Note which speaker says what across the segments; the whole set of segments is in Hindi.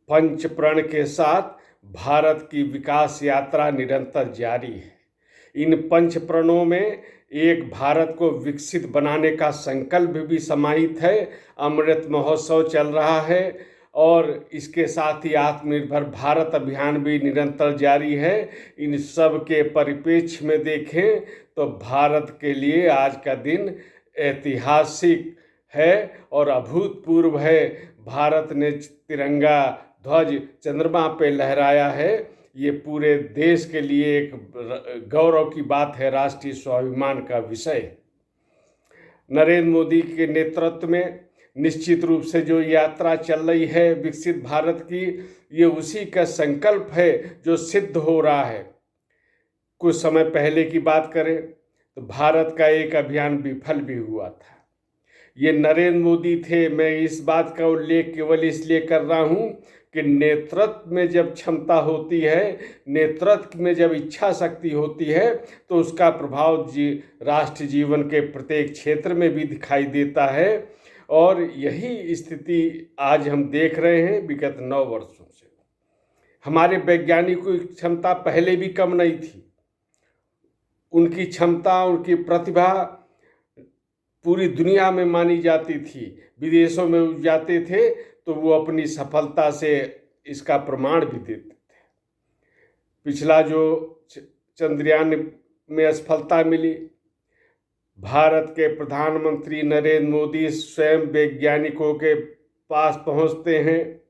Speaker 1: पंचप्रण के साथ भारत की विकास यात्रा निरंतर जारी है। इन पंचप्रणों में एक भारत को विकसित बनाने का संकल्प भी समाहित है। अमृत महोत्सव चल रहा है और इसके साथ ही आत्मनिर्भर भारत अभियान भी निरंतर जारी है। इन सब के परिप्रेक्ष्य में देखें तो भारत के लिए आज का दिन ऐतिहासिक है और अभूतपूर्व है। भारत ने तिरंगा ध्वज चंद्रमा पे लहराया है। ये पूरे देश के लिए एक गौरव की बात है, राष्ट्रीय स्वाभिमान का विषय। नरेंद्र मोदी के नेतृत्व में निश्चित रूप से जो यात्रा चल रही है विकसित भारत की, ये उसी का संकल्प है जो सिद्ध हो रहा है। कुछ समय पहले की बात करें तो भारत का एक अभियान विफल भी हुआ था। ये नरेंद्र मोदी थे। मैं इस बात का उल्लेख केवल इसलिए कर रहा हूँ कि नेतृत्व में जब क्षमता होती है, नेतृत्व में जब इच्छा शक्ति होती है, तो उसका प्रभाव राष्ट्र जीवन के प्रत्येक क्षेत्र में भी दिखाई देता है। और यही स्थिति आज हम देख रहे हैं विगत 9 वर्षों से। हमारे वैज्ञानिकों की क्षमता पहले भी कम नहीं थी। उनकी क्षमता, उनकी प्रतिभा पूरी दुनिया में मानी जाती थी। विदेशों में जाते थे तो वो अपनी सफलता से इसका प्रमाण भी देते थे। पिछला जो चंद्रयान में असफलता मिली, भारत के प्रधानमंत्री नरेंद्र मोदी स्वयं वैज्ञानिकों के पास पहुंचते हैं,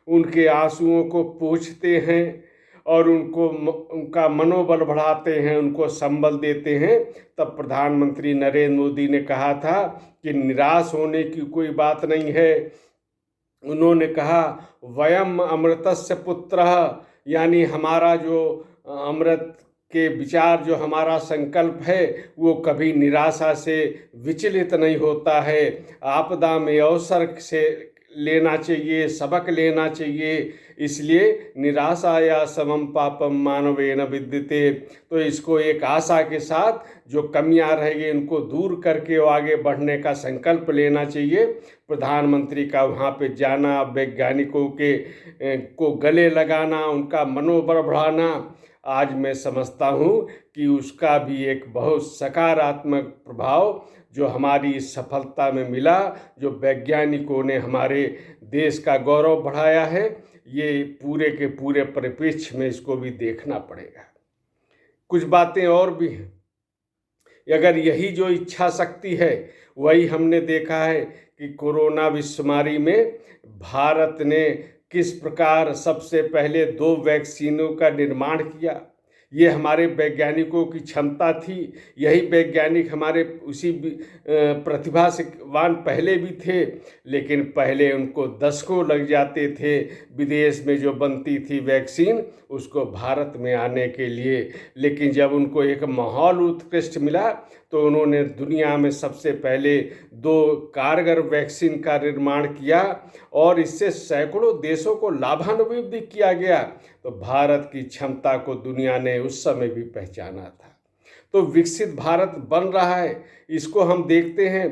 Speaker 1: उनके आंसुओं को पोंछते हैं और उनका मनोबल बढ़ाते हैं, उनको संबल देते हैं। तब प्रधानमंत्री नरेंद्र मोदी ने कहा था कि निराश होने की कोई बात नहीं है। उन्होंने कहा वयम अमृतस्य पुत्रः, यानी हमारा जो अमृत के विचार, जो हमारा संकल्प है, वो कभी निराशा से विचलित नहीं होता है। आपदा में अवसर से लेना चाहिए, सबक लेना चाहिए। इसलिए निराशाया समम पापम मानवेन विद्यते। तो इसको एक आशा के साथ जो कमियां रहेगी उनको दूर करके आगे बढ़ने का संकल्प लेना चाहिए। प्रधानमंत्री का वहाँ पे जाना, वैज्ञानिकों को गले लगाना, उनका मनोबल बढ़ाना, आज मैं समझता हूँ कि उसका भी एक बहुत सकारात्मक प्रभाव जो हमारी सफलता में मिला, जो वैज्ञानिकों ने हमारे देश का गौरव बढ़ाया है, ये पूरे के पूरे परिप्रेक्ष्य में इसको भी देखना पड़ेगा। कुछ बातें और भी हैं। अगर यही जो इच्छा शक्ति है, वही हमने देखा है कि कोरोना विश्वमारी में भारत ने किस प्रकार सबसे पहले 2 वैक्सीनों का निर्माण किया। ये हमारे वैज्ञानिकों की क्षमता थी। यही वैज्ञानिक हमारे उसी प्रतिभावान पहले भी थे, लेकिन पहले उनको दशकों लग जाते थे विदेश में जो बनती थी वैक्सीन, उसको भारत में आने के लिए। लेकिन जब उनको एक माहौल उत्कृष्ट मिला तो उन्होंने दुनिया में सबसे पहले 2 कारगर वैक्सीन का निर्माण किया और इससे सैकड़ों देशों को लाभान्वित भी किया गया। तो भारत की क्षमता को दुनिया ने उस समय भी पहचाना था। तो विकसित भारत बन रहा है, इसको हम देखते हैं।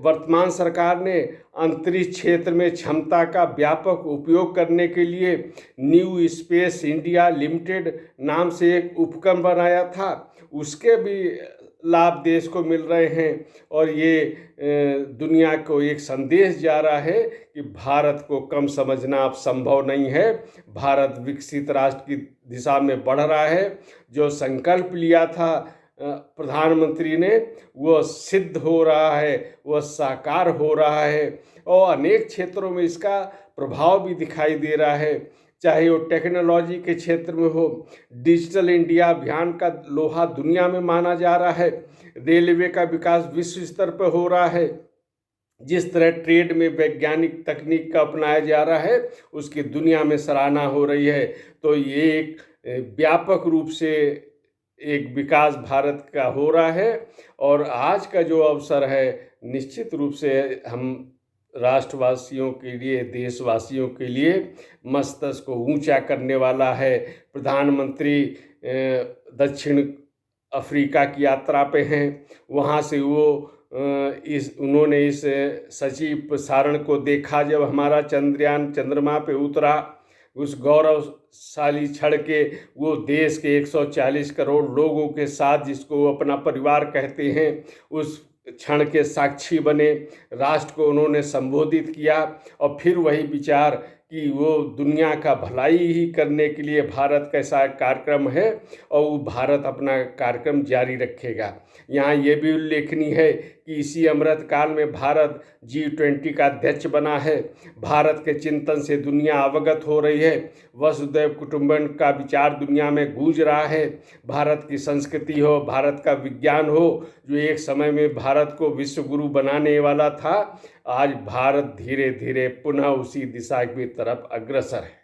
Speaker 1: वर्तमान सरकार ने अंतरिक्ष क्षेत्र में क्षमता का व्यापक उपयोग करने के लिए न्यू स्पेस इंडिया लिमिटेड नाम से एक उपक्रम बनाया था। उसके भी लाभ देश को मिल रहे हैं और ये दुनिया को एक संदेश जा रहा है कि भारत को कम समझना अब संभव नहीं है। भारत विकसित राष्ट्र की दिशा में बढ़ रहा है। जो संकल्प लिया था प्रधानमंत्री ने, वो सिद्ध हो रहा है, वो साकार हो रहा है और अनेक क्षेत्रों में इसका प्रभाव भी दिखाई दे रहा है। चाहे वो टेक्नोलॉजी के क्षेत्र में हो, डिजिटल इंडिया अभियान का लोहा दुनिया में माना जा रहा है। रेलवे का विकास विश्व स्तर पर हो रहा है। जिस तरह ट्रेड में वैज्ञानिक तकनीक का अपनाया जा रहा है, उसकी दुनिया में सराहना हो रही है। तो ये एक व्यापक रूप से एक विकास भारत का हो रहा है और आज का जो अवसर है, निश्चित रूप से हम राष्ट्रवासियों के लिए, देशवासियों के लिए मस्तक को ऊंचा करने वाला है। प्रधानमंत्री दक्षिण अफ्रीका की यात्रा पे हैं। वहाँ से वो उन्होंने इस सजीव प्रसारण को देखा जब हमारा चंद्रयान चंद्रमा पे उतरा। उस गौरवशाली क्षण के वो देश के 140 करोड़ लोगों के साथ, जिसको वो अपना परिवार कहते हैं, उस क्षण के साक्षी बने। राष्ट्र को उन्होंने संबोधित किया और फिर वही विचार कि वो दुनिया का भलाई ही करने के लिए भारत कैसा कार्यक्रम है और वो भारत अपना कार्यक्रम जारी रखेगा। यहाँ ये भी उल्लेखनीय है कि इसी अमृत काल में भारत G20 का अध्यक्ष बना है। भारत के चिंतन से दुनिया अवगत हो रही है। वसुधैव कुटुंबकम का विचार दुनिया में गूंज रहा है। भारत की संस्कृति हो, भारत का विज्ञान हो, जो एक समय में भारत को विश्व गुरु बनाने वाला था, आज भारत धीरे धीरे पुनः उसी दिशा की तरफ अग्रसर है।